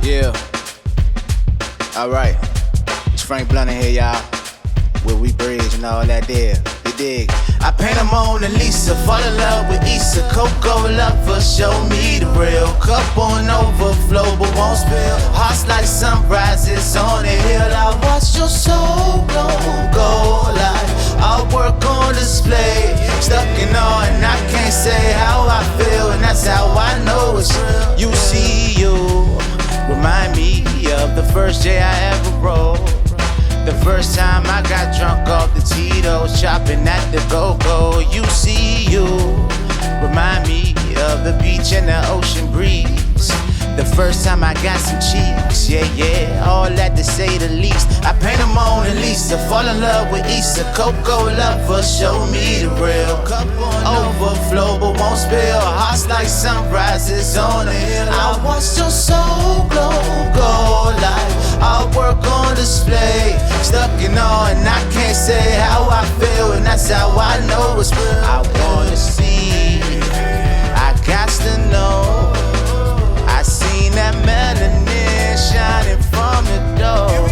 Yeah. Alright. It's Frank Blunt in here, y'all. Where we bridge and all that there. You dig? I paint a Mona Lisa, fall in love with Issa. Coco lover, show me the real. Cup on overflow, but won't spill. Hearts like sunrises on the hill. I watch your soul go like I'll work on display. Stuck in awe and I can't say how I feel, and that's how I know it's real. You see, you remind me of the first day I ever rode. The first time I got drunk off the Tito's, chopping at the go-go. You see, you remind me of the beach and the ocean breeze. The first time I got some cheeks, yeah, all that to say the least. I paint a Mona Lisa, fall in love with Issa. Coco lover, show me the real. Cup on overflow, but won't spill. Hearts like sunrises on the hill. I watch your soul go like I'll work on display. Stuck in awe and I can't say how I feel, and that's how I know it's real. I wanna see, I got to know. I seen that melanin shining from the door.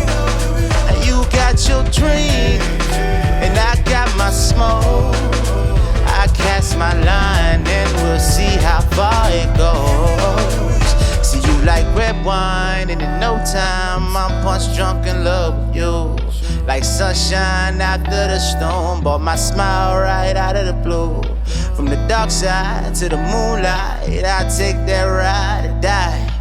And you got your dream, and I got my smoke. I cast my line, and we'll see how far it goes. See, you like red wine, and in no time I'm punch drunk in love with you. Like sunshine after the storm, brought my smile right out of the blue. From the dark side to the moonlight, I take that ride or die.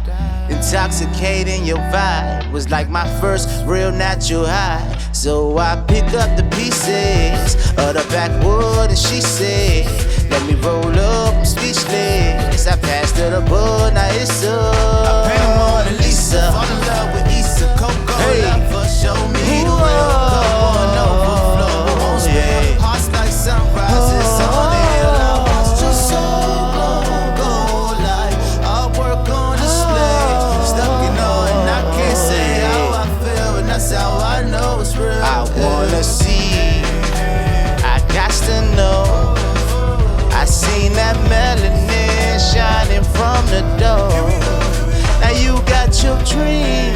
Intoxicating your vibe was like my first real natural high. So I pick up the pieces of the backwood and she said, let me roll up, I'm speechless. I passed her the bud, now it's up. I paint a Mona Lisa, fall in love with Issa. Coco lover, show me the real. Cup on overflow, won't spill. Hearts like sunrises on the hill. I watch your soul go like I'll work on display. Stuck in awe and I can't say how I feel, and that's how I know it's real. I wanna see, I got to know. I seen that melanin shining from the door. Now you got your dream,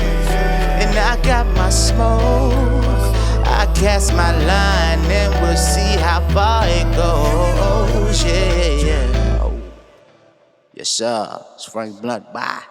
and I got my smoke. I cast my line, and we'll see how far it goes. Yeah. Yes, sir. It's Frank Blunt. Bye.